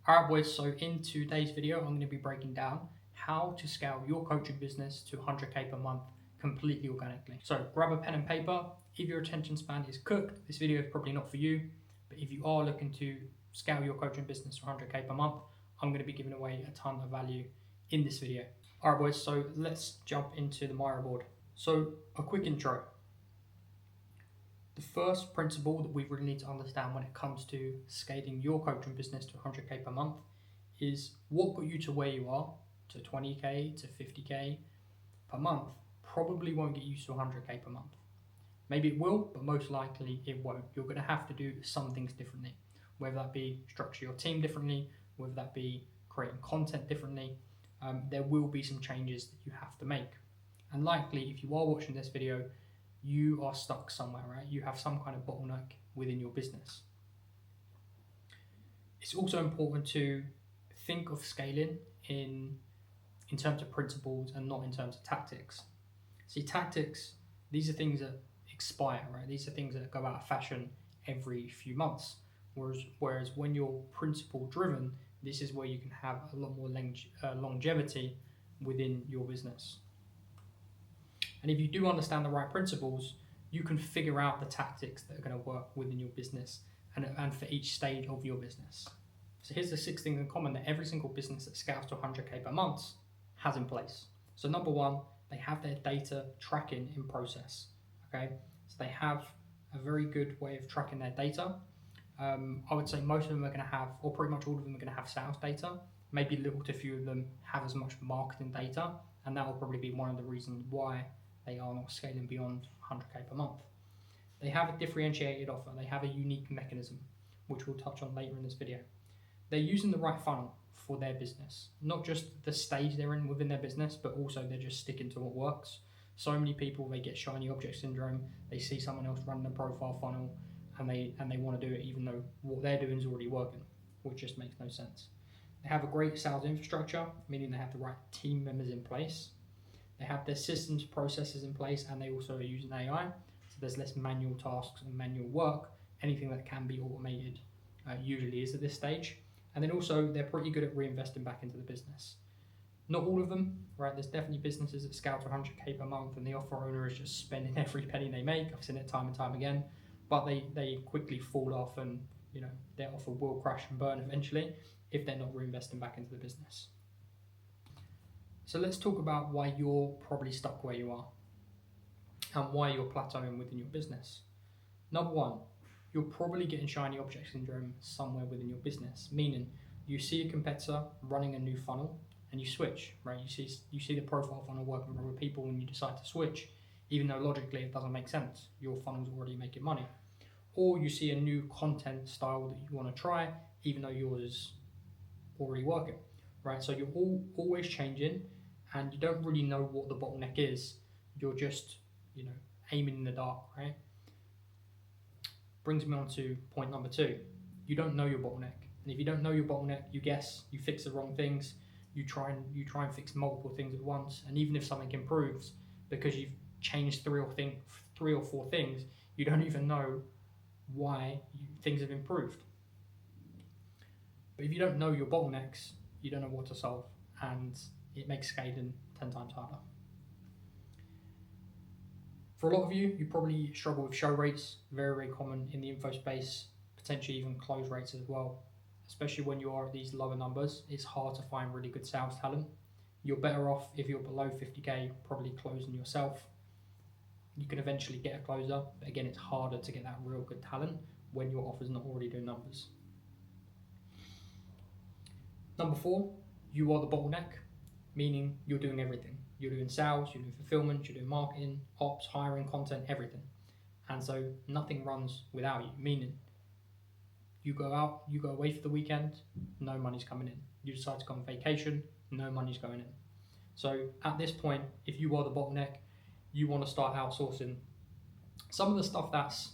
Alright boys, so in today's video I'm going to be breaking down how to scale your coaching business to 100k per month completely organically. So grab a pen and paper. If your attention span is cooked, this video is probably not for you, but if you are looking to scale your coaching business to 100k per month, I'm going to be giving away a ton of value in this video. Alright boys, so let's jump into the Miro board. So a quick intro. The first principle that we really need to understand when it comes to scaling your coaching business to 100k per month is what got you to where you are, to 20k, to 50k per month, probably won't get you to 100k per month. Maybe it will, but most likely it won't. You're going to have to do some things differently, whether that be structure your team differently, whether that be creating content differently. There will be some changes that you have to make. And likely, if you are watching this video, you are stuck somewhere, right? You have some kind of bottleneck within your business. It's also important to think of scaling in terms of principles and not in terms of tactics. See, tactics, these are things that expire, right? These are things that go out of fashion every few months. Whereas when you're principle driven, this is where you can have a lot more longevity within your business. And if you do understand the right principles, you can figure out the tactics that are going to work within your business and for each stage of your business. So here's the 6 things in common that every single business that scales to 100k per month has in place. So number 1, they have their data tracking in process. Okay, so they have a very good way of tracking their data. I would say most of them are going to have, or pretty much all of them are going to have sales data. Maybe little to few of them have as much marketing data, and that will probably be one of the reasons why they are not scaling beyond 100k per month. They have a differentiated offer. They have a unique mechanism, which we'll touch on later in this video. They're using the right funnel for their business, not just the stage they're in within their business, but also they're just sticking to what works. So many people, they get shiny object syndrome. They see someone else running a profile funnel, and they want to do it even though what they're doing is already working, which just makes no sense. They have a great sales infrastructure, meaning they have the right team members in place. They have their systems, processes in place, and they also are using AI. So there's less manual tasks and manual work. Anything that can be automated usually is at this stage. And then also they're pretty good at reinvesting back into the business. Not all of them, right? There's definitely businesses that scale to 100k per month and the offer owner is just spending every penny they make. I've seen it time and time again, but they quickly fall off and their offer will crash and burn eventually if they're not reinvesting back into the business. So let's talk about why you're probably stuck where you are and why you're plateauing within your business. Number 1, you're probably getting shiny object syndrome somewhere within your business, meaning you see a competitor running a new funnel and you switch, right? You see the profile funnel working for other people and you decide to switch, even though logically it doesn't make sense. Your funnel's already making money. Or you see a new content style that you want to try, even though yours is already working, right? So you're always changing and you don't really know what the bottleneck is. You're just, aiming in the dark, right? Brings me on to point number 2. You don't know your bottleneck. And if you don't know your bottleneck, you guess, you fix the wrong things, you try and fix multiple things at once. And even if something improves, because you've changed 3 or 4 things, you don't even know why things have improved. But if you don't know your bottlenecks, you don't know what to solve, and it makes scaling 10 times harder. For a lot of you, you probably struggle with show rates, very, very common in the info space, potentially even close rates as well. Especially when you are at these lower numbers, it's hard to find really good sales talent. You're better off if you're below 50k, probably closing yourself. You can eventually get a closer, but again, it's harder to get that real good talent when your offer's not already doing numbers. Number 4, you are the bottleneck, meaning you're doing everything. You're doing sales, you're doing fulfillment, you're doing marketing, ops, hiring, content, everything. And so nothing runs without you, meaning you go out, you go away for the weekend, no money's coming in. You decide to go on vacation, no money's going in. So at this point, if you are the bottleneck, you want to start outsourcing some of the stuff that's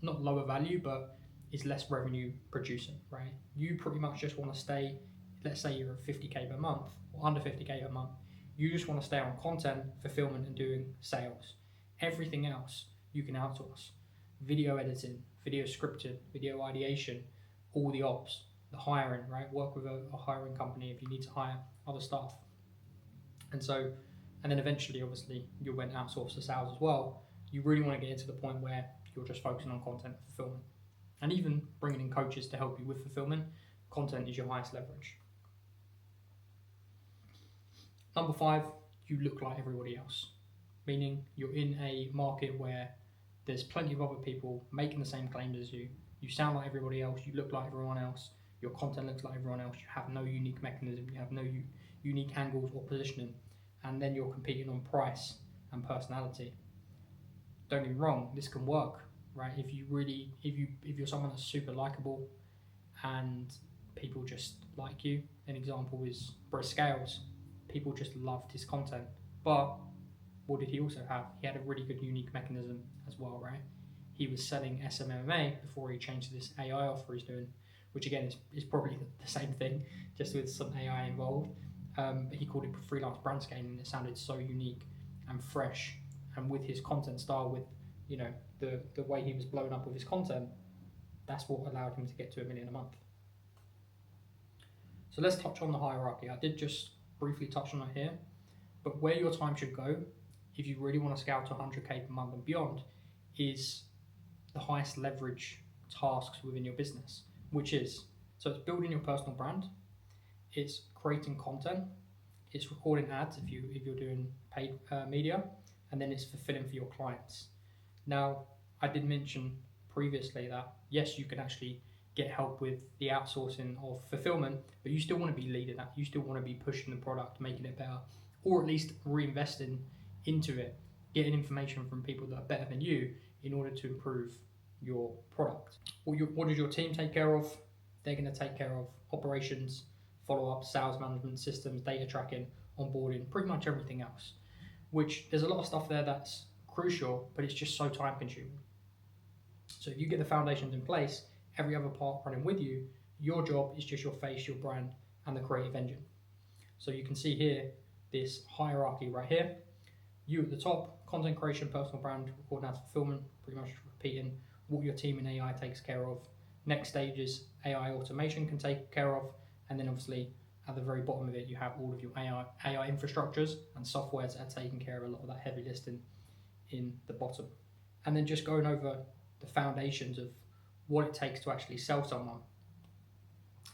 not lower value, but is less revenue producing, right? You pretty much just want to stay, let's say you're at 50k per month or under 50k a month. You just want to stay on content, fulfillment, and doing sales. Everything else you can outsource. Video editing, video scripting, video ideation, all the ops. the hiring, right? Work with a hiring company if you need to hire other staff. And then eventually, obviously, you went outsource to sales as well. You really want to get into the point where you're just focusing on content fulfillment. And even bringing in coaches to help you with fulfillment, content is your highest leverage. Number 5, you look like everybody else, meaning you're in a market where there's plenty of other people making the same claims as you. You sound like everybody else, you look like everyone else, your content looks like everyone else, you have no unique mechanism, you have no unique angles or positioning, and then you're competing on price and personality. Don't get me wrong, this can work, right? If you're someone that's super likable and people just like you. An example is Bruce Scales. People just loved his content, but what did he also have? He had a really good unique mechanism as well, right? He was selling SMMA before he changed to this AI offer he's doing, which again is probably the same thing, just with some AI involved. But he called it freelance brand scaling, and it sounded so unique and fresh. And with his content style, with the way he was blowing up with his content, that's what allowed him to get to $1 million a month. So let's touch on the hierarchy. I did just briefly touch on it here, but where your time should go, if you really want to scale to 100K per month and beyond, is the highest leverage tasks within your business, which is, so it's building your personal brand, it's creating content, it's recording ads if you're doing paid media, and then it's fulfilling for your clients. Now, I did mention previously that yes, you can actually get help with the outsourcing of fulfillment, but you still want to be leading that. You still want to be pushing the product, making it better, or at least reinvesting into it, getting information from people that are better than you in order to improve your product. What does your team take care of? They're going to take care of operations, follow-up, sales management systems, data tracking, onboarding, pretty much everything else, which there's a lot of stuff there that's crucial, but it's just so time consuming. So if you get the foundations in place, every other part running with you, your job is just your face, your brand, and the creative engine. So you can see here, this hierarchy right here. You at the top, content creation, personal brand, recording ads, fulfillment, pretty much repeating what your team in AI takes care of. Next stage is AI automation can take care of, and then obviously at the very bottom of it, you have all of your AI infrastructures and softwares that are taking care of a lot of that heavy lifting in the bottom. And then just going over the foundations of what it takes to actually sell someone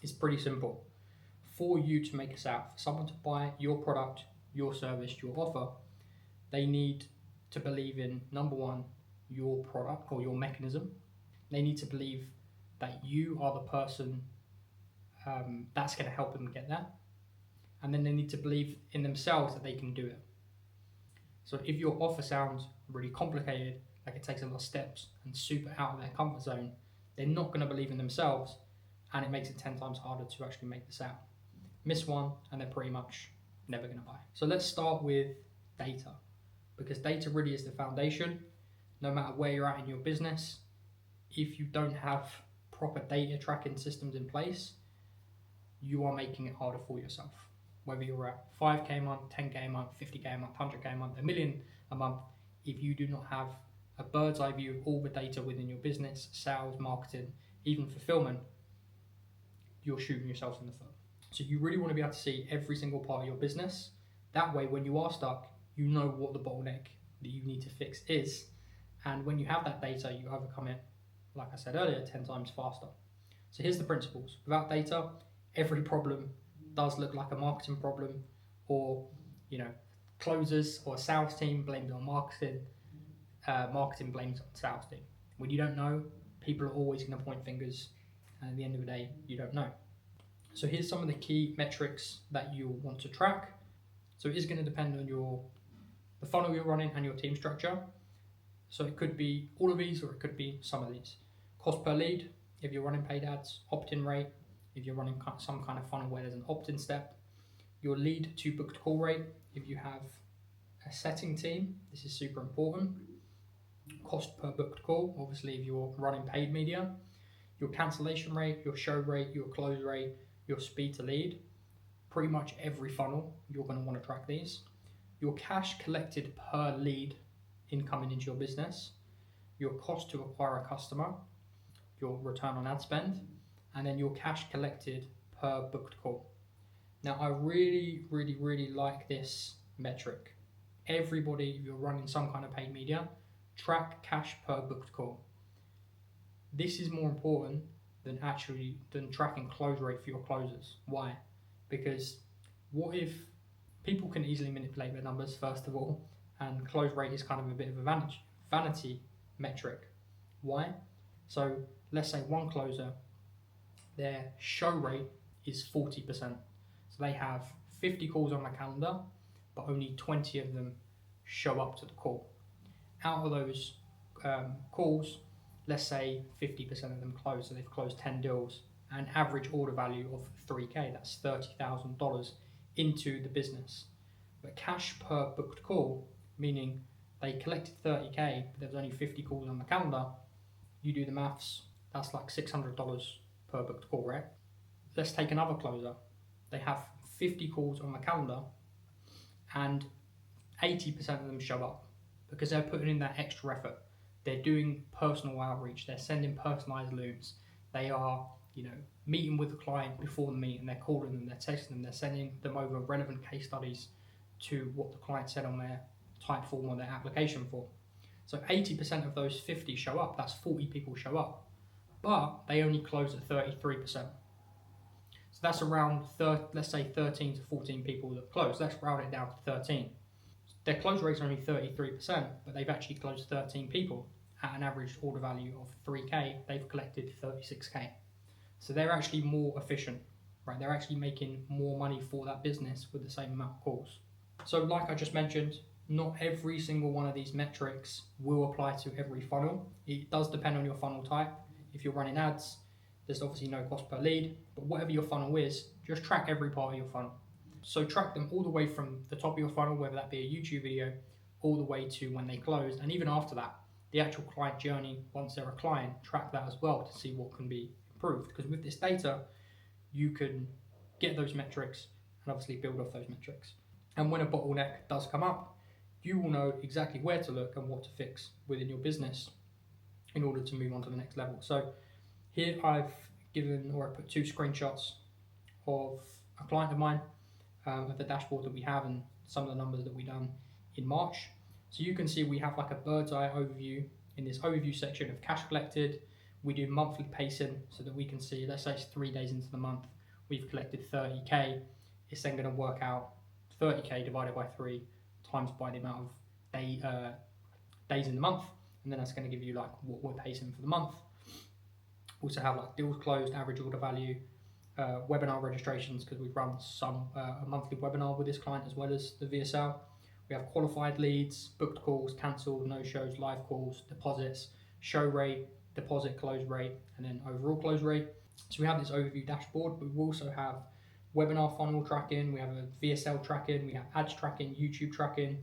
is pretty simple. For you to make a sale, for someone to buy your product, your service, your offer, they need to believe in, number one, your product or your mechanism. They need to believe that you are the person that's going to help them get there. And then they need to believe in themselves that they can do it. So if your offer sounds really complicated, like it takes a lot of steps and super out of their comfort zone, they're not going to believe in themselves, and it makes it 10 times harder to actually make the sale. Miss one and they're pretty much never going to buy. So let's start with data, because data really is the foundation. No matter where you're at in your business, if you don't have proper data tracking systems in place, you are making it harder for yourself. Whether you're at 5K a month, 10K a month, 50K a month, 100K a month, $1 million a month, if you do not have a bird's eye view of all the data within your business, sales, marketing, even fulfillment, you're shooting yourself in the foot. So you really want to be able to see every single part of your business. That way, when you are stuck, you know what the bottleneck that you need to fix is. And when you have that data, you overcome it, like I said earlier, 10 times faster. So here's the principles. Without data, every problem does look like a marketing problem, or closers or a sales team blames on marketing, marketing blames on sales team. When you don't know, people are always going to point fingers, and at the end of the day, you don't know. So here's some of the key metrics that you'll want to track. So it is going to depend on the funnel you're running and your team structure. So it could be all of these, or it could be some of these. Cost per lead, if you're running paid ads, opt-in rate, if you're running some kind of funnel where there's an opt-in step, your lead to booked call rate, if you have a setting team, this is super important. Cost per booked call, obviously if you're running paid media, your cancellation rate, your show rate, your close rate, your speed to lead. Pretty much every funnel, you're going to want to track these. Your cash collected per lead incoming into your business, your cost to acquire a customer, your return on ad spend, and then your cash collected per booked call. Now, I really, really, really like this metric. Everybody, if you're running some kind of paid media, track cash per booked call. This is more important than tracking close rate for your closers. Why? Because what if people can easily manipulate their numbers, first of all, and close rate is kind of a bit of a vanity metric. Why? So let's say one closer, their show rate is 40%. So they have 50 calls on the calendar, but only 20 of them show up to the call. Out of those calls, let's say 50% of them close, so they've closed 10 deals, an average order value of $3K, that's $30,000 into the business. But cash per booked call, meaning they collected 30K, but there was only 50 calls on the calendar, you do the maths, that's like $600 per booked call, right? Let's take another closer. They have 50 calls on the calendar and 80% of them show up because they're putting in that extra effort. They're doing personal outreach, they're sending personalized looms, they are, meeting with the client before the meeting, they're calling them, they're texting them, they're sending them over relevant case studies to what the client said on their type form or their application form. So 80% of those 50 show up, that's 40 people show up, but they only close at 33%. So that's around, let's say 13 to 14 people that close, let's round it down to 13. Their close rate's only 33%, but they've actually closed 13 people at an average order value of 3K, they've collected 36K. So they're actually more efficient, right? They're actually making more money for that business with the same amount of calls. So like I just mentioned, not every single one of these metrics will apply to every funnel. It does depend on your funnel type. If you're running ads, there's obviously no cost per lead, but whatever your funnel is, just track every part of your funnel. So track them all the way from the top of your funnel, whether that be a YouTube video, all the way to when they close, and even after that, the actual client journey, once they're a client, track that as well to see what can be improved. Because with this data, you can get those metrics and obviously build off those metrics. And when a bottleneck does come up, you will know exactly where to look and what to fix within your business in order to move on to the next level. So here I've put 2 screenshots of a client of mine, of the dashboard that we have and some of the numbers that we done in March. So you can see we have like a bird's eye overview in this overview section of cash collected. We do monthly pacing so that we can see, let's say it's 3 days into the month, we've collected 30K. It's then going to work out 30K divided by 3 times by the amount of days in the month, and then that's going to give you like what we're pacing for the month. Also have like deals closed, average order value, webinar registrations, because we've run a monthly webinar with this client as well as the VSL. We have qualified leads, booked calls, cancelled, no shows, live calls, deposits, show rate, deposit close rate, and then overall close rate. So we have this overview dashboard, but we also have webinar funnel tracking, we have a VSL tracking, we have ads tracking, YouTube tracking,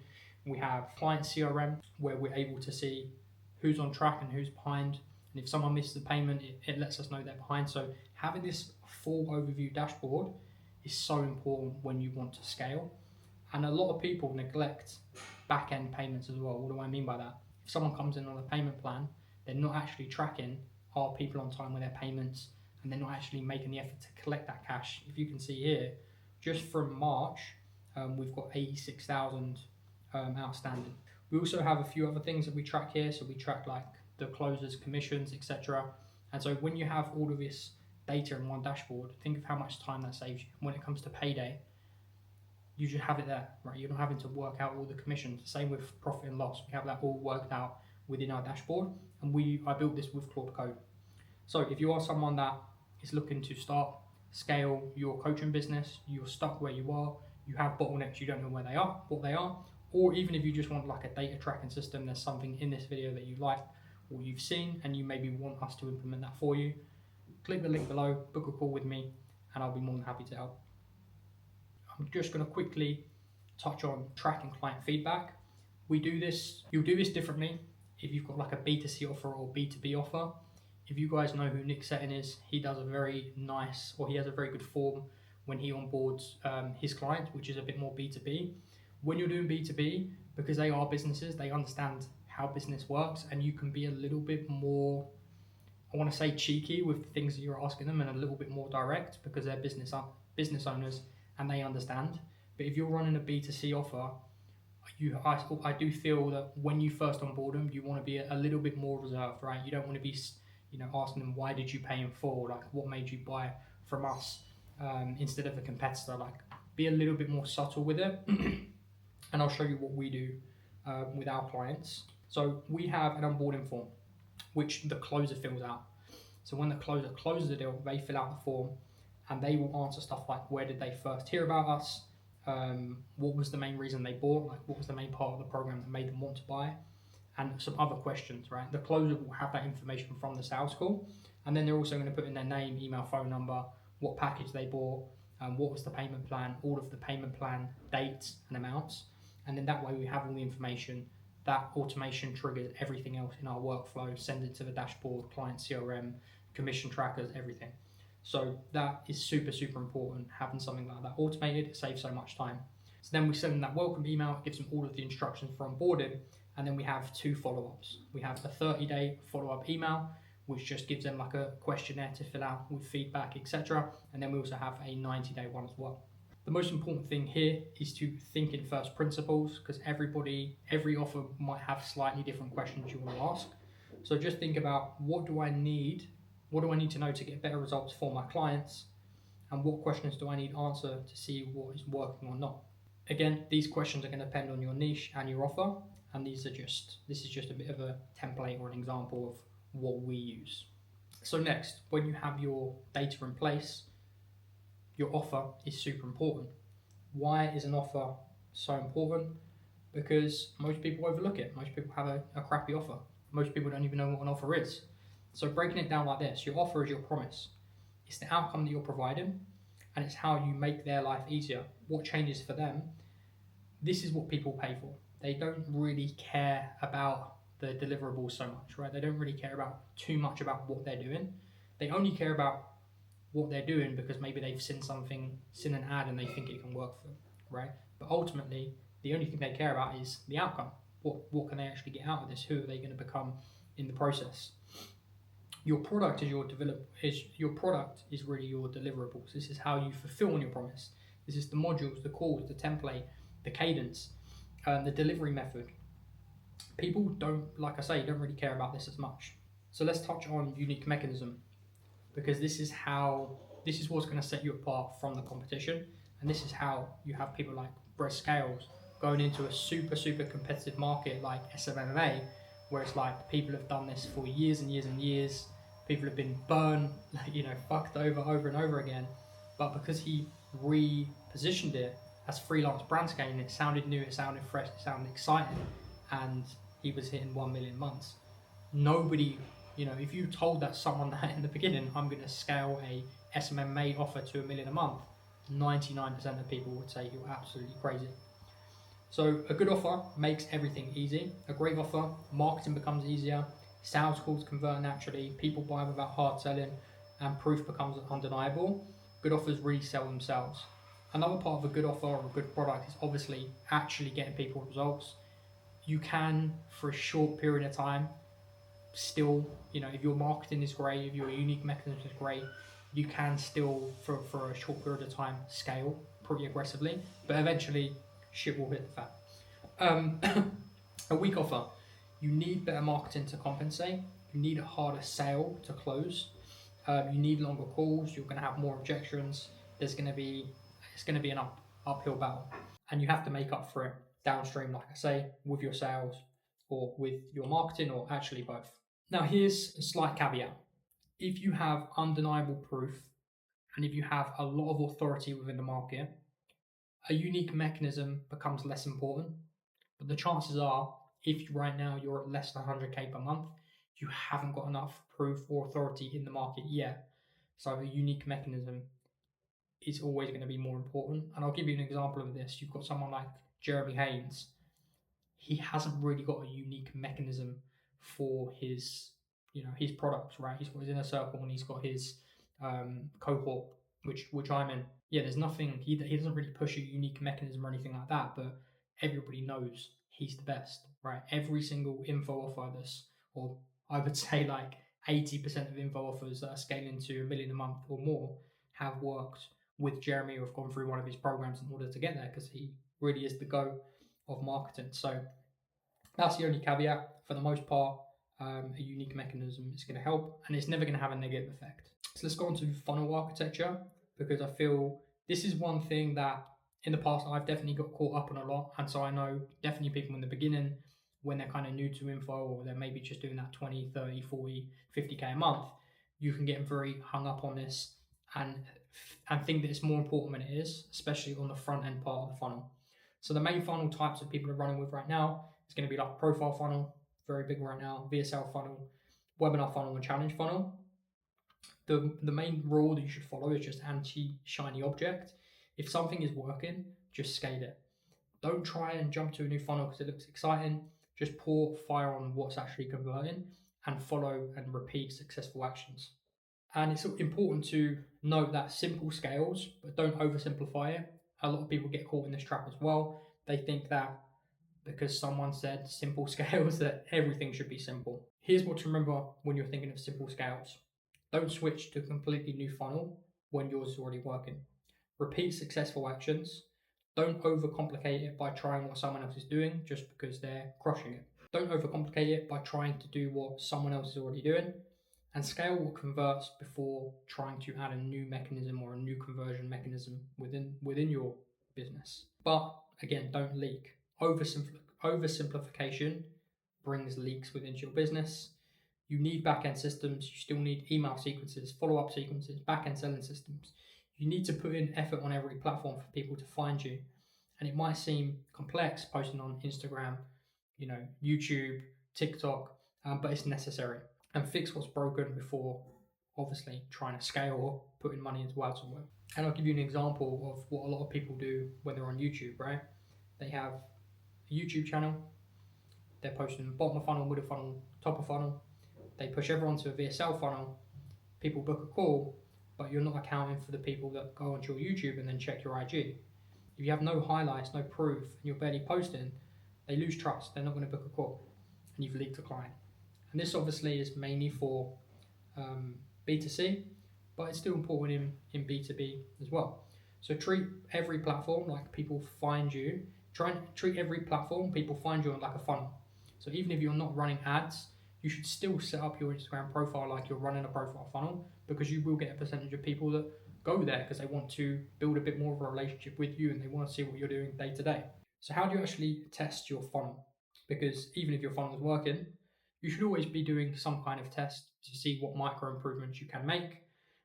we have client CRM where we're able to see who's on track and who's behind. And if someone misses a payment, it lets us know they're behind. So having this full overview dashboard is so important when you want to scale. And a lot of people neglect back-end payments as well. What do I mean by that? If someone comes in on a payment plan, they're not actually tracking, are people on time with their payments, and they're not actually making the effort to collect that cash. If you can see here, just from March, we've got 86,000 outstanding. We also have a few other things that we track here. So we track like the closers, commissions, etc. And so when you have all of this data in one dashboard, think of how much time that saves you. When it comes to payday, you just have it there, right? You're not having to work out all the commissions. Same with profit and loss. We have that all worked out within our dashboard, and I built this with Claude Code. So if you are someone that is looking to start, scale your coaching business, you're stuck where you are, you have bottlenecks, you don't know where they are, what they are, or even if you just want like a data tracking system, there's something in this video that you like or you've seen and you maybe want us to implement that for you, click the link below, book a call with me, and I'll be more than happy to help. I'm just going to quickly touch on tracking client feedback. You'll do this differently if you've got like a B2C offer or B2B offer. If you guys know who Nick Settin is, he has a very good form when he onboards his clients, which is a bit more B2B. When you're doing B2B, because they are businesses, they understand how business works, and you can be a little bit more I want to say cheeky with the things that you're asking them, and a little bit more direct because they're business owners and they understand. But if you're running a B2C offer, I do feel that when you first onboard them, you want to be a little bit more reserved, right? You don't want to be, asking them, why did you pay in full? Like, what made you buy from us instead of a competitor? Like, be a little bit more subtle with it. And I'll show you what we do with our clients. So we have an onboarding form, which the closer fills out. So when the closer closes the deal, they fill out the form and they will answer stuff like, where did they first hear about us? What was the main reason they bought? Like, what was the main part of the program that made them want to buy? And some other questions, right? The closer will have that information from the sales call. And then they're also going to put in their name, email, phone number, what package they bought, what was the payment plan, all of the payment plan dates and amounts. And then that way we have all the information. That automation triggers everything else in our workflow, send it to the dashboard, client CRM, commission trackers, everything. So that is super, super important, having something like that automated. It saves so much time. So then we send them that welcome email, gives them all of the instructions for onboarding, and then we have 2 follow-ups. We have a 30-day follow-up email, which just gives them like a questionnaire to fill out with feedback, etc. And then we also have a 90-day one as well. The most important thing here is to think in first principles, because every offer might have slightly different questions you want to ask. So just think about, what do I need to know to get better results for my clients, and what questions do I need answer to see what is working or not. Again, these questions are going to depend on your niche and your offer, and this is just a bit of a template or an example of what we use. So next, when you have your data in place, your offer is super important. Why is an offer so important? Because most people overlook it. Most people have a crappy offer. Most people don't even know what an offer is. So breaking it down like this, your offer is your promise. It's the outcome that you're providing, and it's how you make their life easier. What changes for them? This is what people pay for. They don't really care about the deliverables so much, right? They don't really care about too much about what they're doing. They only care about what they're doing because maybe they've seen an ad and they think it can work for them, right? But ultimately, the only thing they care about is the outcome. What can they actually get out of this? Who are they going to become in the process? Your product is really your deliverables. This is how you fulfill on your promise. This is the modules, the calls, the template, the cadence, the delivery method. People don't really care about this as much. So let's touch on unique mechanism, because this is what's going to set you apart from the competition, and this is how you have people like Brett Scales going into a super, super competitive market like SMMA, where it's like people have done this for years and years and years. People have been burned, fucked over and over again. But because he repositioned it as freelance brand scaling, it sounded new, it sounded fresh, it sounded exciting, and he was hitting 1 million months. Nobody, if you told someone that in the beginning, I'm going to scale a SMMA offer to 1 million a month, 99% of people would say you're absolutely crazy. So a good offer makes everything easy. A great offer, marketing becomes easier, sales calls convert naturally, people buy without hard selling, and proof becomes undeniable. Good offers really sell themselves. Another part of a good offer or a good product is obviously actually getting people results. You can, for a short period of time, still, if your marketing is great, if your unique mechanism is great, you can still, for a short period of time, scale pretty aggressively, but eventually shit will hit the fan. A weak offer, you need better marketing to compensate. You need a harder sale to close. You need longer calls. You're going to have more objections. It's going to be an uphill battle, and you have to make up for it downstream, like I say, with your sales or with your marketing, or actually both. Now, here's a slight caveat. If you have undeniable proof and if you have a lot of authority within the market, a unique mechanism becomes less important. But the chances are, if right now you're at less than 100k per month, you haven't got enough proof or authority in the market yet. So a unique mechanism is always going to be more important. And I'll give you an example of this. You've got someone like Jeremy Haynes. He hasn't really got a unique mechanism for his products, right? He's got his inner circle and he's got his cohort, which I'm in. Yeah, there's nothing. He doesn't really push a unique mechanism or anything like that, but everybody knows he's the best, right? Every single info offer this, or I would say like 80% of info offers that are scaling to 1 million a month or more have worked with Jeremy or have gone through one of his programs in order to get there, because he really is the go of marketing. So that's the only caveat. For the most part, a unique mechanism is going to help, and it's never going to have a negative effect. So let's go on to funnel architecture, because I feel this is one thing that in the past I've definitely got caught up on a lot. And so I know definitely people in the beginning, when they're kind of new to info, or they're maybe just doing that 20, 30, 40, 50K a month, you can get very hung up on this and think that it's more important than it is, especially on the front end part of the funnel. So the main funnel types that people are running with right now is going to be like profile funnel, very big right now, VSL funnel, webinar funnel, and challenge funnel. The main rule that you should follow is just anti-shiny object. If something is working, just scale it. Don't try and jump to a new funnel because it looks exciting. Just pour fire on what's actually converting and follow and repeat successful actions. And it's important to note that simple scales, but don't oversimplify it. A lot of people get caught in this trap as well. They think that because someone said simple scales that everything should be simple. Here's what to remember when you're thinking of simple scales. Don't switch to a completely new funnel when yours is already working. Repeat successful actions. Don't overcomplicate it by trying what someone else is doing just because they're crushing it. Don't overcomplicate it by trying to do what someone else is already doing. And scale what converts before trying to add a new mechanism or a new conversion mechanism within your business. But again, don't leak. Oversimplification brings leaks within your business. You need back-end systems. You still need email sequences, follow-up sequences, back-end selling systems. You need to put in effort on every platform for people to find you. And it might seem complex posting on Instagram, YouTube, TikTok, but it's necessary. And fix what's broken before obviously trying to scale or putting money into ads somewhere. And I'll give you an example of what a lot of people do when they're on YouTube, right? They have a YouTube channel, they're posting bottom of funnel, middle funnel, top of funnel. They push everyone to a VSL funnel, people book a call, but you're not accounting for the people that go onto your YouTube and then check your IG. If you have no highlights, no proof, and you're barely posting, they lose trust. They're not going to book a call, and you've leaked a client. And this obviously is mainly for B2C, but it's still important in B2B as well. So treat every platform like people find you. Try and treat every platform people find you like a funnel. So even if you're not running ads, you should still set up your Instagram profile like you're running a profile funnel, because you will get a percentage of people that go there because they want to build a bit more of a relationship with you and they want to see what you're doing day to day. So how do you actually test your funnel? Because even if your funnel is working, you should always be doing some kind of test to see what micro improvements you can make.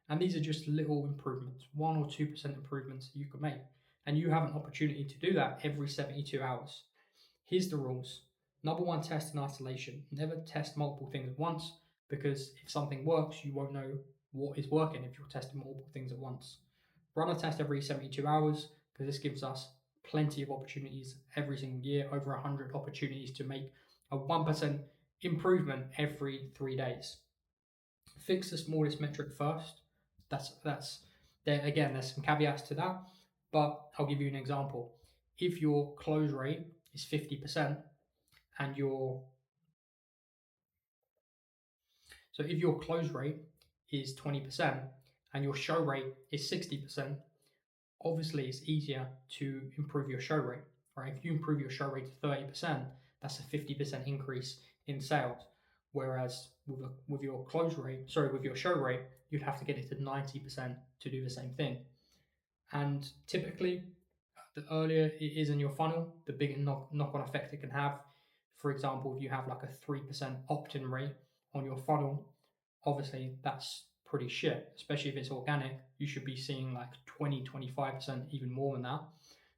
And these are just little improvements, 1 or 2% improvements that you can make. And you have an opportunity to do that every 72 hours. Here's the rules. Number 1, test in isolation. Never test multiple things at once, because if something works, you won't know what is working if you're testing multiple things at once. Run a test every 72 hours, because this gives us plenty of opportunities every single year, over 100 opportunities to make a 1% improvement every 3 days. Fix the smallest metric first. That's there again. There's some caveats to that, but I'll give you an example. If your close rate is 50% and if your close rate is 20% and your show rate is 60%, obviously it's easier to improve your show rate, right? If you improve your show rate to 30%, that's a 50% increase in sales. Whereas with your show rate, you'd have to get it to 90% to do the same thing. And typically, the earlier it is in your funnel, the bigger knock-on effect it can have. For example, if you have like a 3% opt-in rate on your funnel, obviously that's pretty shit, especially if it's organic. You should be seeing like 20-25%, even more than that.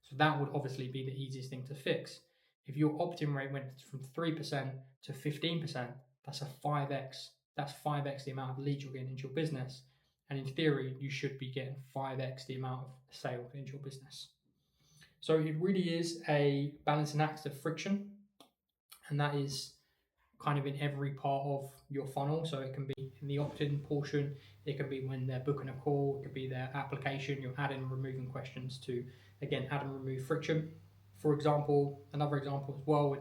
So that would obviously be the easiest thing to fix. If your opt-in rate went from 3% to 15%, that's a 5x. That's 5x the amount of leads you're getting into your business. And in theory, you should be getting 5x the amount of sales into your business. So it really is a balancing act of friction, and that is kind of in every part of your funnel. So it can be in the opt-in portion, it can be when they're booking a call, it could be their application, you're adding and removing questions to, again, add and remove friction. For example, another example as well,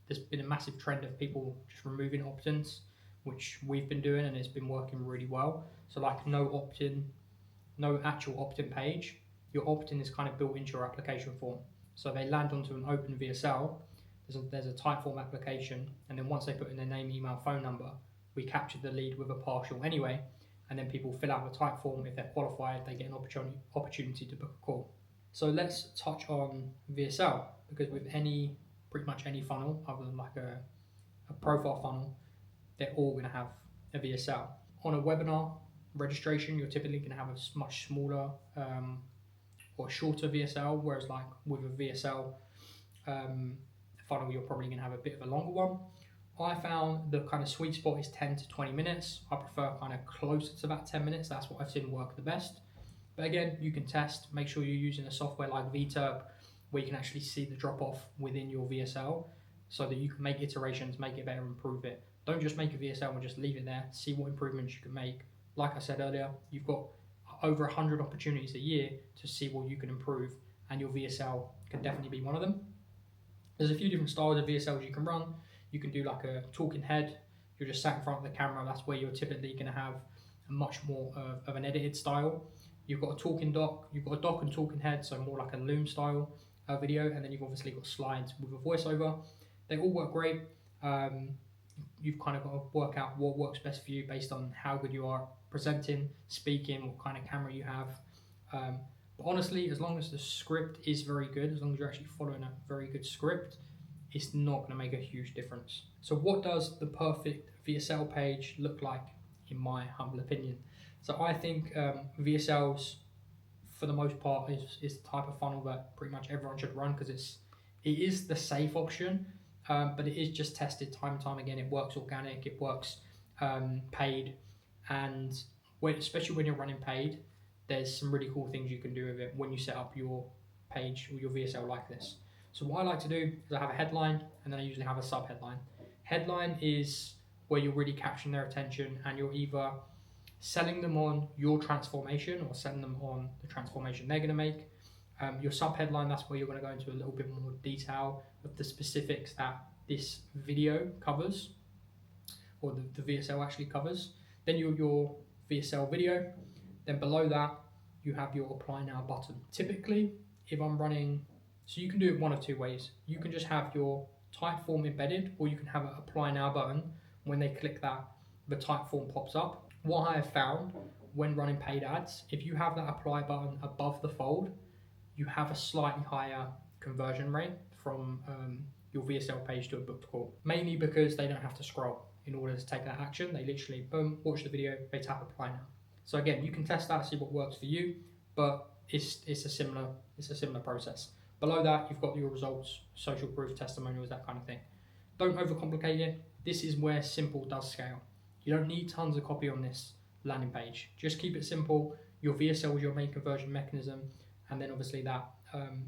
there's been a massive trend of people just removing opt-ins which we've been doing and it's been working really well. So like no opt-in, no actual opt-in page. Your opt-in is kind of built into your application form. So they land onto an open VSL, there's a Typeform application, and then once they put in their name, email, phone number, we capture the lead with a partial anyway, and then people fill out the Typeform. If they're qualified, they get an opportunity to book a call. So let's touch on VSL, because with pretty much any funnel, other than like a profile funnel, they're all going to have a VSL. On a webinar registration, you're typically going to have a much smaller or shorter VSL, whereas like with a VSL funnel, you're probably going to have a bit of a longer one. I found the kind of sweet spot is 10 to 20 minutes. I prefer kind of closer to that 10 minutes. That's what I've seen work the best. But again, you can test, make sure you're using a software like VTurb, where you can actually see the drop off within your VSL, so that you can make iterations, make it better, improve it. Don't just make a VSL and just leave it there. See what improvements you can make. Like I said earlier, you've got over 100 opportunities a year to see what you can improve, and your VSL can definitely be one of them. There's a few different styles of VSLs you can run. You can do like a talking head. You're just sat in front of the camera. That's where you're typically going to have a much more of an edited style. You've got a talking doc. You've got a doc and talking head, so more like a Loom style video. And then you've obviously got slides with a voiceover. They all work great. You've kind of got to work out what works best for you based on how good you are presenting, speaking, what kind of camera you have. But honestly, as long as the script is very good, as long as you're actually following a very good script, it's not going to make a huge difference. So what does the perfect VSL page look like, in my humble opinion? So I think VSLs, for the most part, is the type of funnel that pretty much everyone should run, because it is the safe option, but it is just tested time and time again. It works organic, it works paid, and especially when you're running paid, there's some really cool things you can do with it when you set up your page or your VSL like this. So what I like to do is I have a headline, and then I usually have a sub-headline. Headline is where you're really capturing their attention, and you're either selling them on your transformation or selling them on the transformation they're going to make. Your sub-headline, that's where you're going to go into a little bit more detail of the specifics that this video covers, or the VSL actually covers. Then your VSL video. Then below that, you have your apply now button. Typically, if I'm running, so you can do it one of two ways. You can just have your Typeform embedded, or you can have an apply now button. When they click that, the Typeform pops up. What I have found when running paid ads, if you have that apply button above the fold, you have a slightly higher conversion rate from your VSL page to a booked call. Mainly because they don't have to scroll in order to take that action. They literally, boom, watch the video, they tap apply now. So again, you can test that, see what works for you, but it's a similar process. Below that, you've got your results, social proof, testimonials, that kind of thing. Don't overcomplicate it. This is where simple does scale. You don't need tons of copy on this landing page. Just keep it simple. Your VSL is your main conversion mechanism, and then obviously that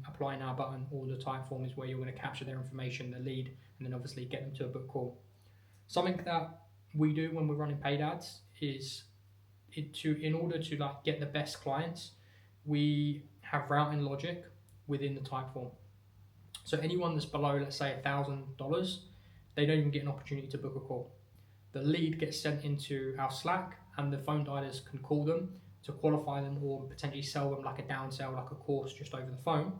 apply now button or the Typeform is where you're going to capture their information, the lead, and then obviously get them to a book call. Something that we do when we're running paid ads is in order to like get the best clients, we have routing logic within the Typeform. So anyone that's below, let's say $1,000, they don't even get an opportunity to book a call. The lead gets sent into our Slack, and the phone dialers can call them to qualify them or potentially sell them like a downsell, like a course just over the phone.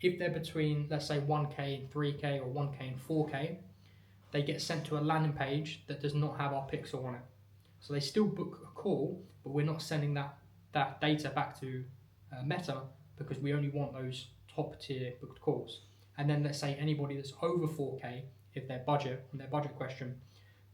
If they're between, let's say 1K and 3K or 1K and 4K, they get sent to a landing page that does not have our pixel on it. So they still book a call, but we're not sending that data back to Meta, because we only want those top tier booked calls. And then let's say anybody that's over 4K, if their budget question,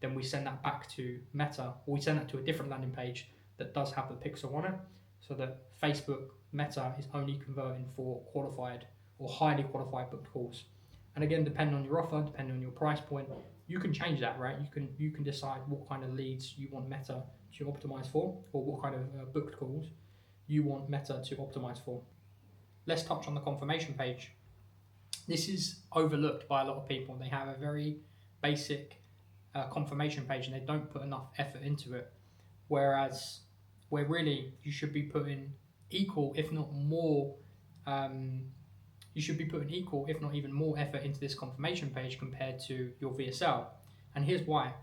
then we send that back to Meta, or we send that to a different landing page that does have the pixel on it, so that Facebook Meta is only converting for qualified or highly qualified booked calls. And again, depending on your offer, depending on your price point, you can change that, right? You can decide what kind of leads you want Meta to optimize for, or what kind of booked calls you want Meta to optimize for. Let's touch on the confirmation page. This is overlooked by a lot of people. They have a very basic confirmation page and they don't put enough effort into it. Whereas where really you should be putting equal, if not more, you should be putting equal, if not even more effort into this confirmation page compared to your VSL. And here's why.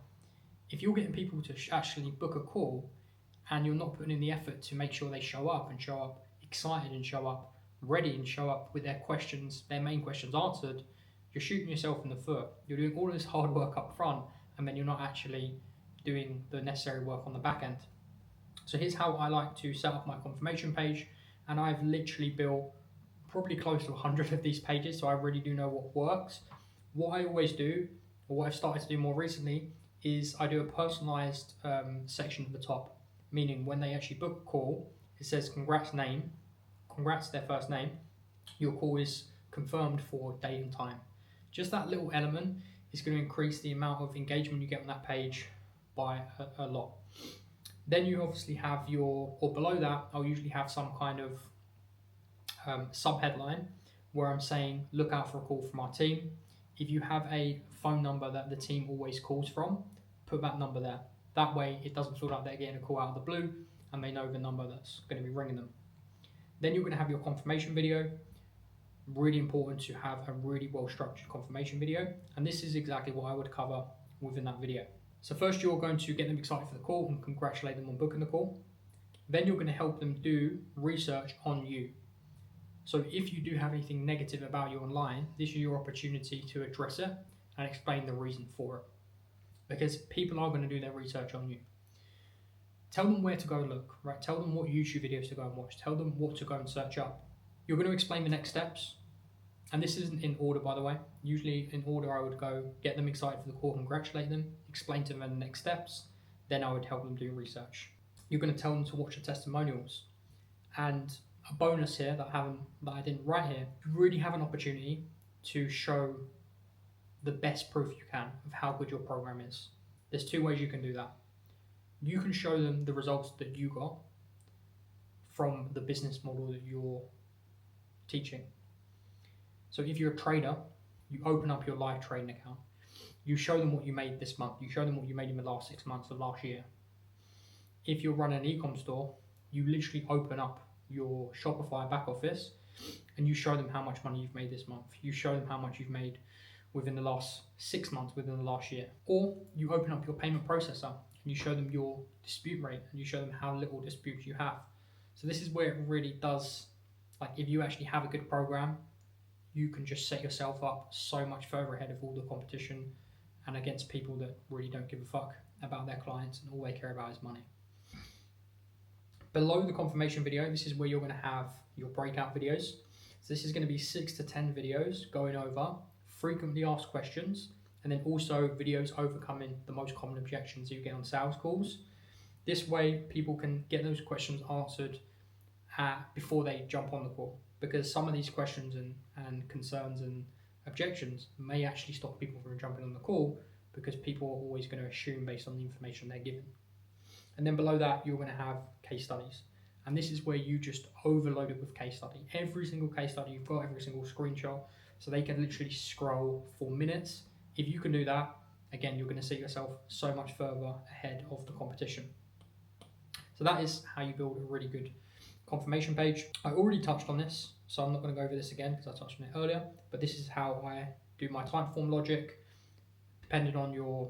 if you're getting people to actually book a call and you're not putting in the effort to make sure they show up and show up excited and show up ready and show up with their questions, their main questions answered, you're shooting yourself in the foot. You're doing all this hard work up front and then you're not actually doing the necessary work on the back end. So here's how I like to set up my confirmation page, and I've literally built probably close to 100 of these pages, so I really do know what works. What I always do, or what I've started to do more recently, is I do a personalized section at the top, meaning when they actually book a call, it says congrats their first name, your call is confirmed for date and time. Just that little element is going to increase the amount of engagement you get on that page by a lot. Then you obviously have or below that, I'll usually have some kind of sub-headline where I'm saying, look out for a call from our team. If you have a phone number that the team always calls from, put that number there. That way it doesn't feel like they're getting a call out of the blue and they know the number that's going to be ringing them. Then you're going to have your confirmation video. Really important to have a really well-structured confirmation video. And this is exactly what I would cover within that video. So first you're going to get them excited for the call and congratulate them on booking the call. Then you're going to help them do research on you. So if you do have anything negative about you online, this is your opportunity to address it and explain the reason for it. Because people are going to do their research on you. Tell them where to go look, right? Tell them what YouTube videos to go and watch. Tell them what to go and search up. You're going to explain the next steps. And this isn't in order, by the way. Usually in order, I would go get them excited for the call, congratulate them, explain to them the next steps. Then I would help them do research. You're going to tell them to watch the testimonials. And a bonus here that I didn't write here, you really have an opportunity to show the best proof you can of how good your program is. There's two ways you can do that. You can show them the results that you got from the business model that you're teaching. So if you're a trader, you open up your live trading account. You show them what you made this month. You show them what you made in the last 6 months of last year. If you're running an e-com store, you literally open up your Shopify back office and you show them how much money you've made this month. You show them how much you've made within the last 6 months, within the last year. Or you open up your payment processor and you show them your dispute rate and you show them how little disputes you have. So this is where it really does, like if you actually have a good program, you can just set yourself up so much further ahead of all the competition and against people that really don't give a fuck about their clients and all they care about is money. Below the confirmation video, this is where you're going to have your breakout videos. So this is going to be 6 to 10 videos going over frequently asked questions and then also videos overcoming the most common objections you get on sales calls. This way people can get those questions answered before they jump on the call, because some of these questions and concerns and objections may actually stop people from jumping on the call because people are always going to assume based on the information they're given. And then below that, you're going to have case studies. And this is where you just overload it with case study. Every single case study you've got, every single screenshot, so they can literally scroll for minutes. If you can do that, again, you're going to set yourself so much further ahead of the competition. So that is how you build a really good confirmation page. I already touched on this, so I'm not going to go over this again because I touched on it earlier, but this is how I do my Typeform logic. Depending on your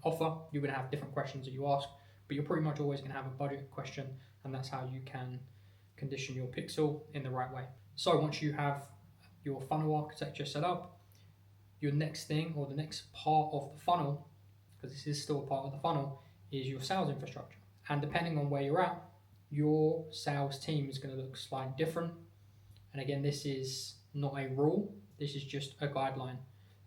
offer, you're going to have different questions that you ask, but you're pretty much always going to have a budget question, and that's how you can condition your pixel in the right way. So once you have your funnel architecture set up, your next thing, or the next part of the funnel, because this is still a part of the funnel, is your sales infrastructure. And depending on where you're at, your sales team is going to look slightly different. And again, this is not a rule, this is just a guideline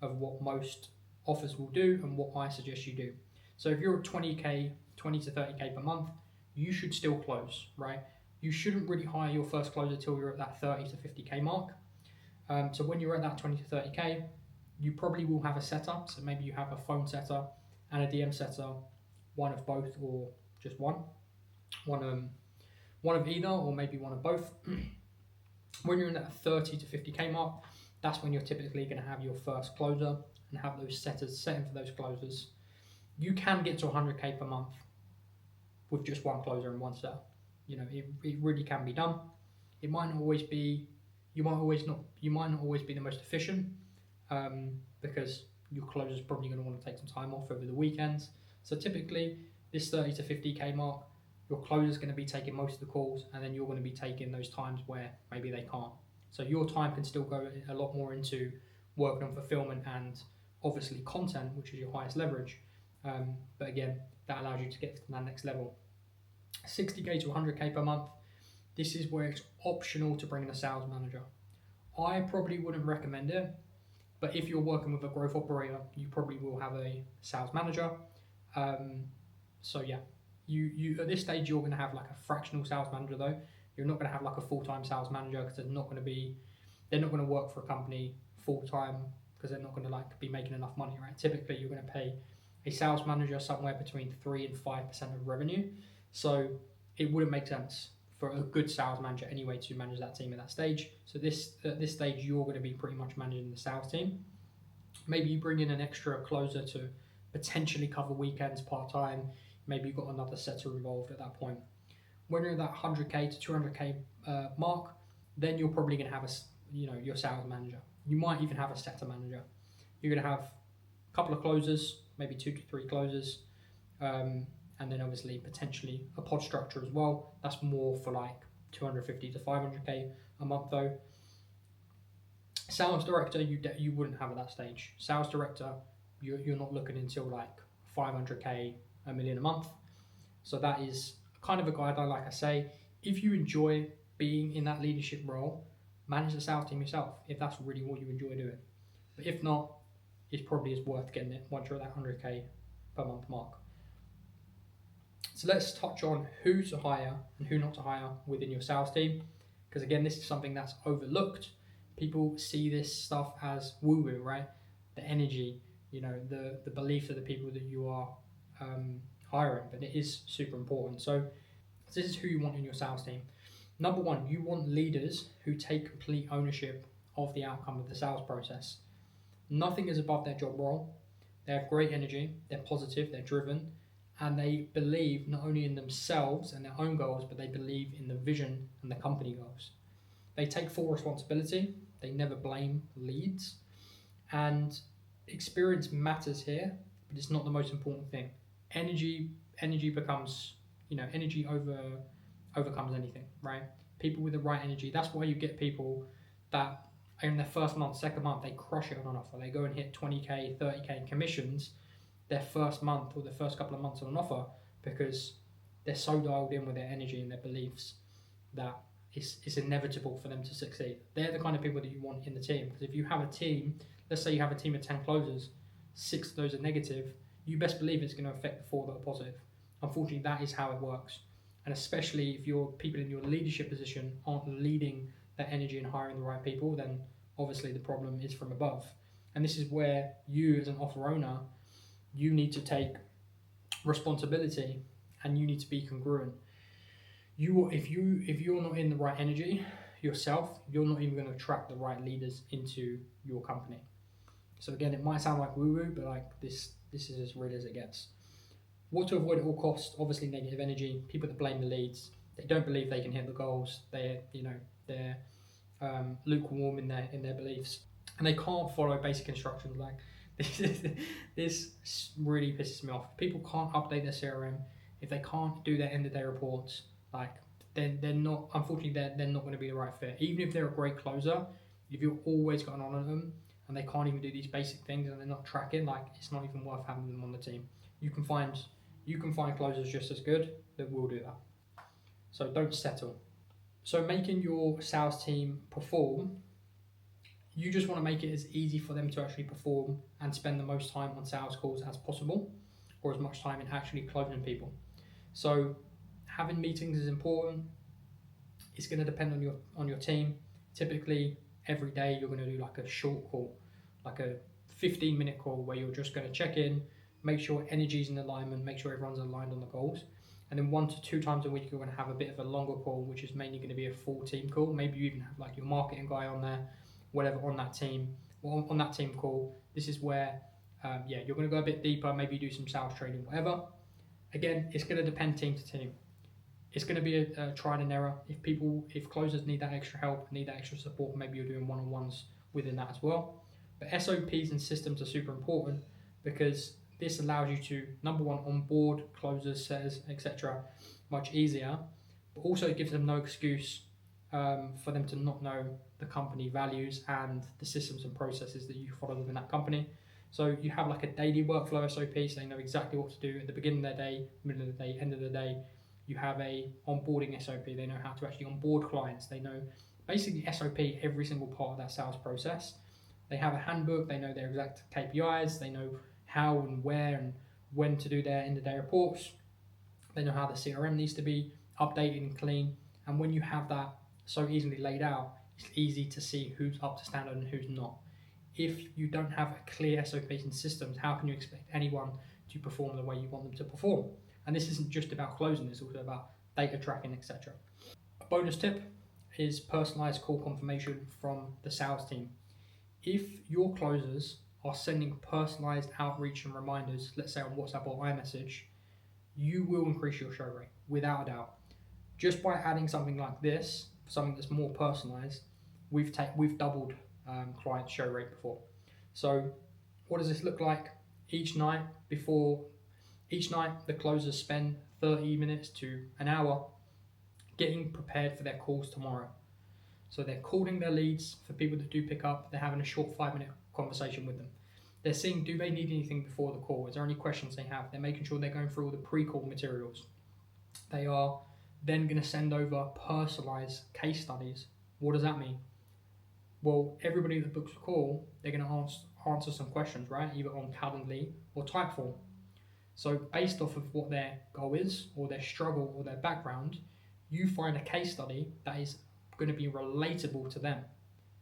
of what most offers will do and what I suggest you do. So if you're at 20 to 30K per month, you should still close, right? You shouldn't really hire your first closer till you're at that 30 to 50K mark. So when you're at that 20 to 30K, you probably will have a setter. So maybe you have a phone setter and a DM setter, one of both or just one of either, or maybe one of both. When you're in that 30 to 50K mark, that's when you're typically going to have your first closer and have those setters setting for those closers. You can get to 100K per month with just one closer and one setter. You know, it really can be done. It might not always be, you might not always be the most efficient because your closer is probably going to want to take some time off over the weekends. So typically, this 30 to 50k mark, your closer is going to be taking most of the calls, and then you're going to be taking those times where maybe they can't. So your time can still go a lot more into working on fulfillment and obviously content, which is your highest leverage. But again, that allows you to get to that next level. 60k to 100k per month. This is where it's optional to bring in a sales manager. I probably wouldn't recommend it, but if you're working with a growth operator, you probably will have a sales manager. So yeah, you at this stage you're going to have like a fractional sales manager though. You're not going to have like a full-time sales manager because they're not going to work for a company full-time because they're not going to like be making enough money, right? Typically, you're going to pay a sales manager somewhere between 3 and 5% of revenue. So it wouldn't make sense for a good sales manager anyway to manage that team at that stage. So at this stage, you're going to be pretty much managing the sales team. Maybe you bring in an extra closer to potentially cover weekends part-time. Maybe you've got another setter involved at that point. When you're at that 100k to 200k mark, then you're probably going to have your sales manager. You might even have a setter manager. You're going to have a couple of closers, maybe 2 to 3 closers, and then obviously potentially a pod structure as well. That's more for like 250 to 500k a month though. Sales director, you wouldn't have at that stage. Sales director, you're not looking until like 500k, a million a month. So that is kind of a guideline, like I say. If you enjoy being in that leadership role, manage the sales team yourself if that's really what you enjoy doing. But if not, it probably is worth getting it once you're at that 100k per month mark. So let's touch on who to hire and who not to hire within your sales team, because again, this is something that's overlooked. People see this stuff as woo-woo, right? The energy, the belief of the people that you are hiring, but it is super important. So this is who you want in your sales team. Number one, you want leaders who take complete ownership of the outcome of the sales process. Nothing is above their job role. They have great energy, they're positive, they're driven, and they believe not only in themselves and their own goals, but they believe in the vision and the company goals. They take full responsibility, they never blame leads, and experience matters here, but it's not the most important thing. Energy becomes, energy overcomes anything, right? People with the right energy, that's why you get people that in their first month, second month, they crush it on an offer. They go and hit 20k, 30k commissions their first month or their first couple of months on an offer because they're so dialed in with their energy and their beliefs that it's inevitable for them to succeed. They're the kind of people that you want in the team, because if you have a team, let's say you have a team of 10 closers, 6 of those are negative, you best believe it's going to affect the 4 that are positive. Unfortunately, that is how it works. And especially if your people in your leadership position aren't leading that energy and hiring the right people, then obviously the problem is from above. And this is where you as an offer owner, you need to take responsibility and you need to be congruent. If you're not in the right energy yourself, you're not even going to attract the right leaders into your company. So again, it might sound like woo-woo, but like this is as real as it gets. What to avoid at all costs? Obviously, negative energy. People that blame the leads, they don't believe they can hit the goals. They're lukewarm in their beliefs, and they can't follow basic instructions. Like this really pisses me off. People can't update their CRM if they can't do their end of day reports. Like they're not. Unfortunately, they're not going to be the right fit. Even if they're a great closer, if you've always got an eye on them and they can't even do these basic things and they're not tracking, like it's not even worth having them on the team. You can find closers just as good that will do that. So don't settle. So making your sales team perform, you just want to make it as easy for them to actually perform and spend the most time on sales calls as possible, or as much time in actually closing people. So having meetings is important. It's going to depend on your team. Typically, every day you're going to do like a short call, like a 15-minute call where you're just going to check in, make sure energy's in alignment, make sure everyone's aligned on the goals. And then 1 to 2 times a week, you're going to have a bit of a longer call, which is mainly going to be a full team call. Maybe you even have like your marketing guy on there, whatever, on that team. Well, on that team call, this is where, you're going to go a bit deeper, maybe do some sales training, whatever. Again, it's going to depend team to team. It's going to be a trial and error. If closers need that extra help, need that extra support, maybe you're doing one-on-ones within that as well. But SOPs and systems are super important because This allows you to, number one, onboard closers, setters, etc. much easier, but also it gives them no excuse for them to not know the company values and the systems and processes that you follow within that company. So you have like a daily workflow SOP, so they know exactly what to do at the beginning of their day, middle of the day, end of the day. You have a onboarding SOP, they know how to actually onboard clients, they know basically SOP every single part of that sales process. They have a handbook, they know their exact KPIs, they know how and where and when to do their end of day reports. They know how the CRM needs to be updated and clean. And when you have that so easily laid out, it's easy to see who's up to standard and who's not. If you don't have a clear SOPs and systems, how can you expect anyone to perform the way you want them to perform? And this isn't just about closing, it's also about data tracking, etc. A bonus tip is personalized call confirmation from the sales team. If your closers are sending personalized outreach and reminders, let's say on WhatsApp or iMessage, you will increase your show rate without a doubt. Just by adding something like this, something that's more personalized, we've doubled client show rate before. So what does this look like? Each night, the closers spend 30 minutes to an hour getting prepared for their calls tomorrow. So they're calling their leads for people that do pick up. They're having a short 5-minute conversation with them. They're seeing, do they need anything before the call? Is there any questions they have? They're making sure they're going through all the pre-call materials. They are then going to send over personalized case studies. What does that mean? Well, everybody that books a call, they're going to answer some questions, right? Either on Calendly or Typeform. So based off of what their goal is, or their struggle, or their background, you find a case study that is going to be relatable to them,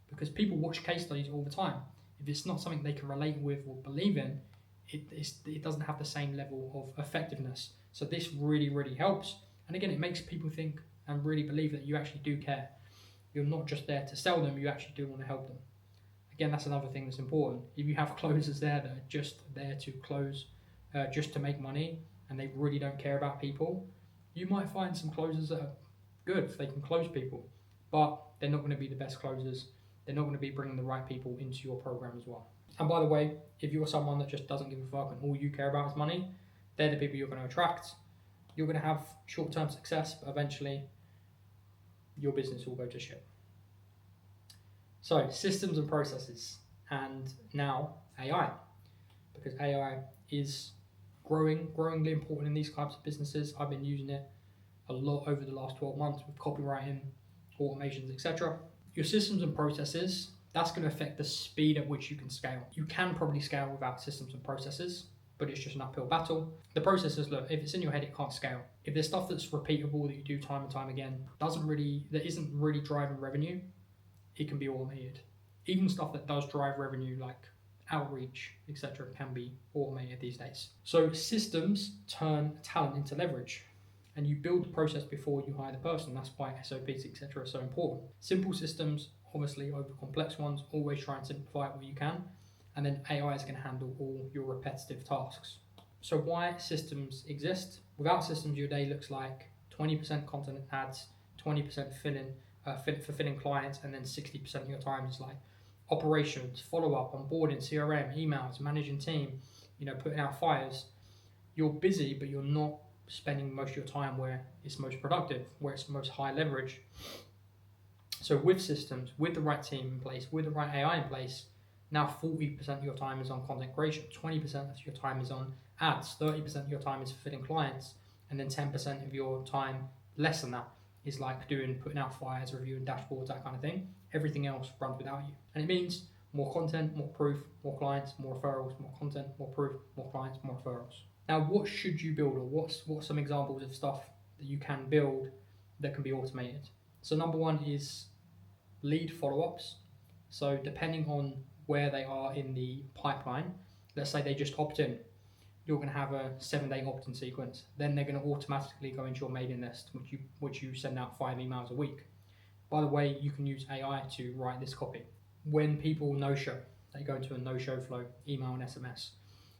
because people watch case studies all the time. If it's not something they can relate with or believe in, it doesn't have the same level of effectiveness. So this really, really helps. And again, it makes people think and really believe that you actually do care. You're not just there to sell them, you actually do want to help them. Again, that's another thing that's important. If you have closers there that are just there to close, just to make money, and they really don't care about people, you might find some closers that are good, they can close people, but they're not going to be the best closers. They're not going to be bringing the right people into your program as well. And by the way, if you're someone that just doesn't give a fuck and all you care about is money, they're the people you're going to attract. You're going to have short-term success, but eventually your business will go to shit. So systems and processes, and now AI, because AI is growingly important in these types of businesses. I've been using it a lot over the last 12 months with copywriting, automations, etc. Your systems and processes, that's going to affect the speed at which you can scale. You can probably scale without systems and processes, but it's just an uphill battle. The processes, look, if it's in your head, it can't scale. If there's stuff that's repeatable that you do time and time again, that isn't really driving revenue, it can be automated. Even stuff that does drive revenue, like outreach, etc., can be automated these days. So systems turn talent into leverage, and you build the process before you hire the person. That's why SOPs, etc., are so important. Simple systems, obviously, over complex ones. Always try and simplify it where you can, and then AI is going to handle all your repetitive tasks. So why systems exist? Without systems, your day looks like 20% content ads, 20% fulfilling clients, and then 60% of your time is like operations, follow-up, onboarding, CRM, emails, managing team, putting out fires. You're busy, but you're not spending most of your time where it's most productive, where it's most high leverage. So with systems, with the right team in place, with the right AI in place, now 40% of your time is on content creation, 20% of your time is on ads, 30% of your time is fulfilling clients, and then 10% of your time, less than that, is like putting out fires, reviewing dashboards, that kind of thing. Everything else runs without you. And it means more content, more proof, more clients, more referrals, more content, more proof, more clients, more referrals. Now, what should you build, or what's some examples of stuff that you can build that can be automated? So number one is lead follow-ups. So depending on where they are in the pipeline, let's say they just opt in, you're going to have a 7-day opt-in sequence. Then they're going to automatically go into your mailing list, which you send out 5 emails a week. By the way, you can use AI to write this copy. When people no-show, they go into a no-show flow, email and SMS.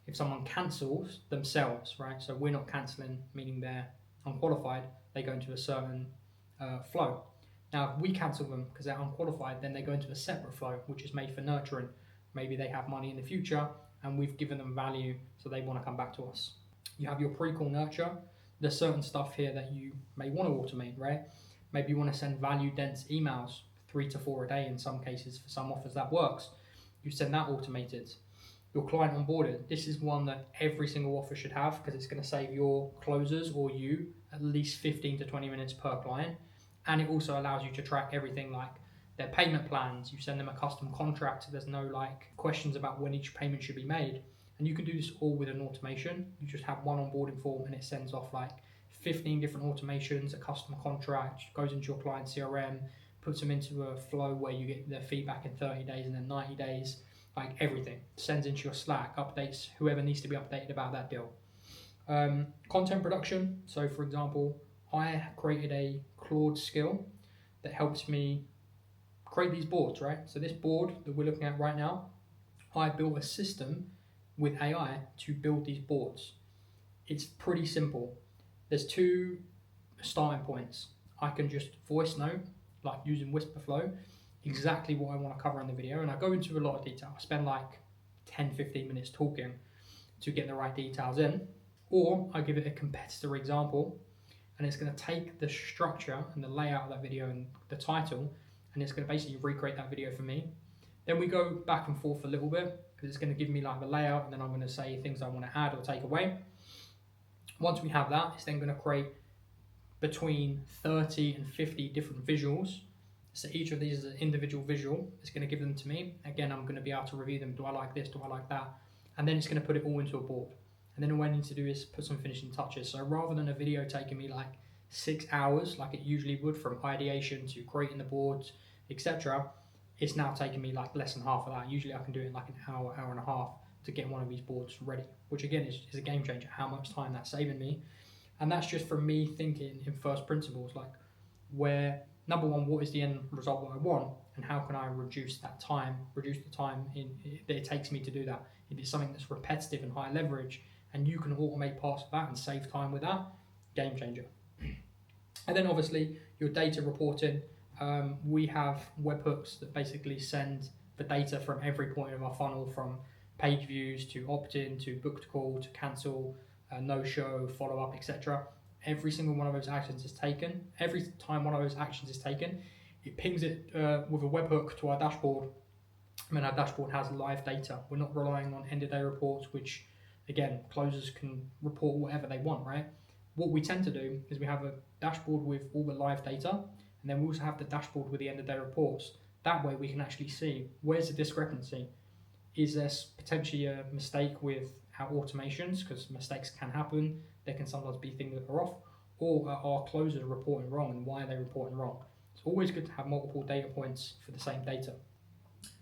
If someone cancels themselves, right? So we're not cancelling, meaning they're unqualified, they go into a certain flow. Now, if we cancel them because they're unqualified, then they go into a separate flow, which is made for nurturing. Maybe they have money in the future, and we've given them value, so they want to come back to us. You have your pre-call nurture. There's certain stuff here that you may want to automate, right? Maybe you want to send value-dense emails, 3 to 4 a day in some cases. For some offers that works. You send that automated. Your client onboarded. This is one that every single offer should have, because it's going to save your closers or you at least 15 to 20 minutes per client. And it also allows you to track everything like their payment plans. You send them a custom contract, so there's no like questions about when each payment should be made. And you can do this all with an automation. You just have one onboarding form and it sends off like 15 different automations, a custom contract, goes into your client CRM, puts them into a flow where you get their feedback in 30 days and then 90 days, like everything. Sends into your Slack, updates whoever needs to be updated about that deal. Content production. So for example, I created a Claude skill that helps me create these boards, right? So this board that we're looking at right now, I built a system with AI to build these boards. It's pretty simple. There's 2 starting points. I can just voice note, like using Whisperflow, exactly what I want to cover in the video, and I go into a lot of detail. I spend like 10-15 minutes talking to get the right details in, or I give it a competitor example, and it's going to take the structure and the layout of that video and the title, and it's going to basically recreate that video for me. Then we go back and forth a little bit, because it's going to give me like the layout, and then I'm going to say things I want to add or take away. Once we have that, it's then going to create between 30 and 50 different visuals. So each of these is an individual visual. It's going to give them to me. Again, I'm going to be able to review them. Do I like this? Do I like that? And then it's going to put it all into a board. And then what I need to do is put some finishing touches. So rather than a video taking me like 6 hours, like it usually would, from ideation to creating the boards, etc., it's now taking me like less than half of that. Usually I can do it in like an hour, hour and a half to get one of these boards ready, which again is a game changer, how much time that's saving me. And that's just from me thinking in first principles, like where, number one, what is the end result that I want, and how can I reduce the time that it takes me to do that. If it's something that's repetitive and high leverage, and you can automate parts of that and save time with that, game changer. And then obviously your data reporting. We have webhooks that basically send the data from every point of our funnel, from page views to opt-in to booked call to cancel, no-show, follow-up, etc. Every single one of those actions is taken. Every time one of those actions is taken, it pings it with a webhook to our dashboard. I mean, our dashboard has live data. We're not relying on end-of-day reports, which, again, closers can report whatever they want, right? What we tend to do is we have a dashboard with all the live data, and then we also have the dashboard with the end-of-day reports. That way we can actually see, where's the discrepancy? Is there potentially a mistake with our automations? Because mistakes can happen. There can sometimes be things that are off. Or are our closers reporting wrong, and why are they reporting wrong? It's always good to have multiple data points for the same data.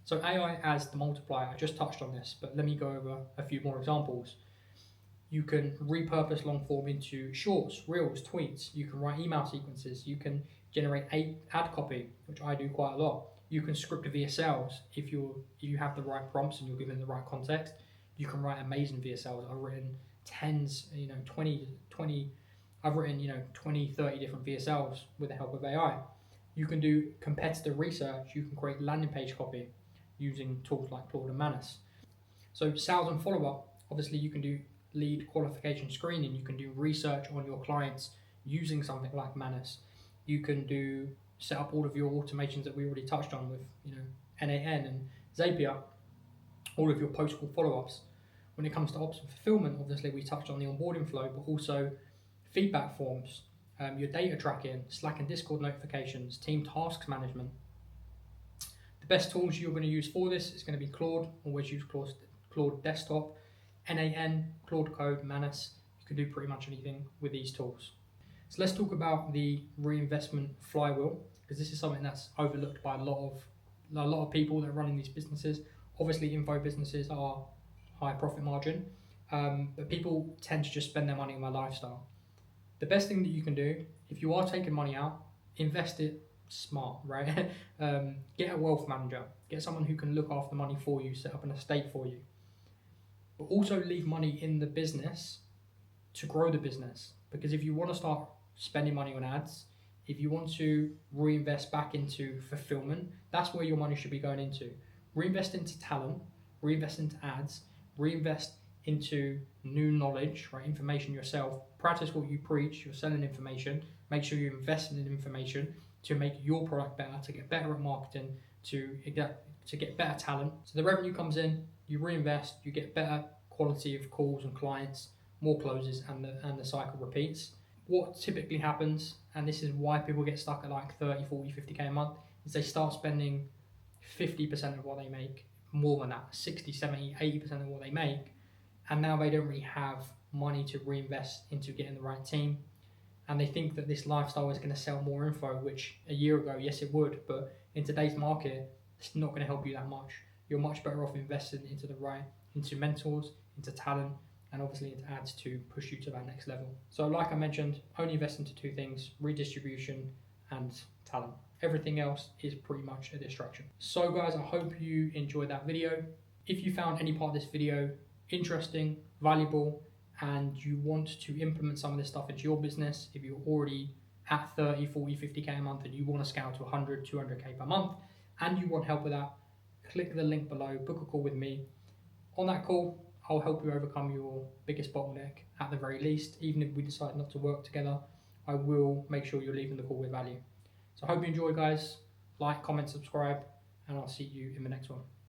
So AI as the multiplier, I just touched on this, but let me go over a few more examples. You can repurpose long form into shorts, reels, tweets. You can write email sequences. You can generate ad copy, which I do quite a lot. You can script VSLs if you have the right prompts and you're given the right context. You can write amazing VSLs. I've written 20, 30 different VSLs with the help of AI. You can do competitor research. You can create landing page copy using tools like Claude and Manus. So sales and follow-up, obviously you can do lead qualification screening. You can do research on your clients using something like Manus. You can set up all of your automations that we already touched on with NAN and Zapier, all of your post-call follow-ups. When it comes to ops and fulfillment, obviously we touched on the onboarding flow, but also feedback forms, your data tracking, Slack and Discord notifications, team tasks management. The best tools you're going to use for this is going to be Claude. Always use Claude Desktop, NAN, Claude Code, Manus. You can do pretty much anything with these tools. So let's talk about the reinvestment flywheel, because this is something that's overlooked by a lot of people that are running these businesses. Obviously, info businesses are high profit margin, but people tend to just spend their money on their lifestyle. The best thing that you can do, if you are taking money out, invest it smart, right? Get a wealth manager, get someone who can look after money for you, set up an estate for you, but also leave money in the business to grow the business. Because if you want to start spending money on ads, if you want to reinvest back into fulfillment, that's where your money should be going into. Reinvest into talent, reinvest into ads, reinvest into new knowledge, right? Information yourself. Practice what you preach. You're selling information. Make sure you invest in information to make your product better, to get better at marketing, to get better talent. So the revenue comes in, you reinvest, you get better quality of calls and clients, more closes, and the cycle repeats. What typically happens, and this is why people get stuck at like 30, 40, 50k a month, is they start spending 50% of what they make, more than that, 60, 70, 80% of what they make, and now they don't really have money to reinvest into getting the right team. And they think that this lifestyle is going to sell more info, which a year ago, yes, it would, but in today's market, it's not going to help you that much. You're much better off investing into mentors, into talent, and obviously into ads to push you to that next level. So like I mentioned, only invest into two things: redistribution and talent. Everything else is pretty much a distraction. So guys, I hope you enjoyed that video. If you found any part of this video interesting, valuable, and you want to implement some of this stuff into your business, if you're already at 30, 40, 50k a month and you want to scale to 100, 200k per month, and you want help with that, click the link below, book a call with me. On that call, I'll help you overcome your biggest bottleneck at the very least. Even if we decide not to work together, I will make sure you're leaving the call with value. So I hope you enjoy, guys. Like, comment, subscribe, and I'll see you in the next one.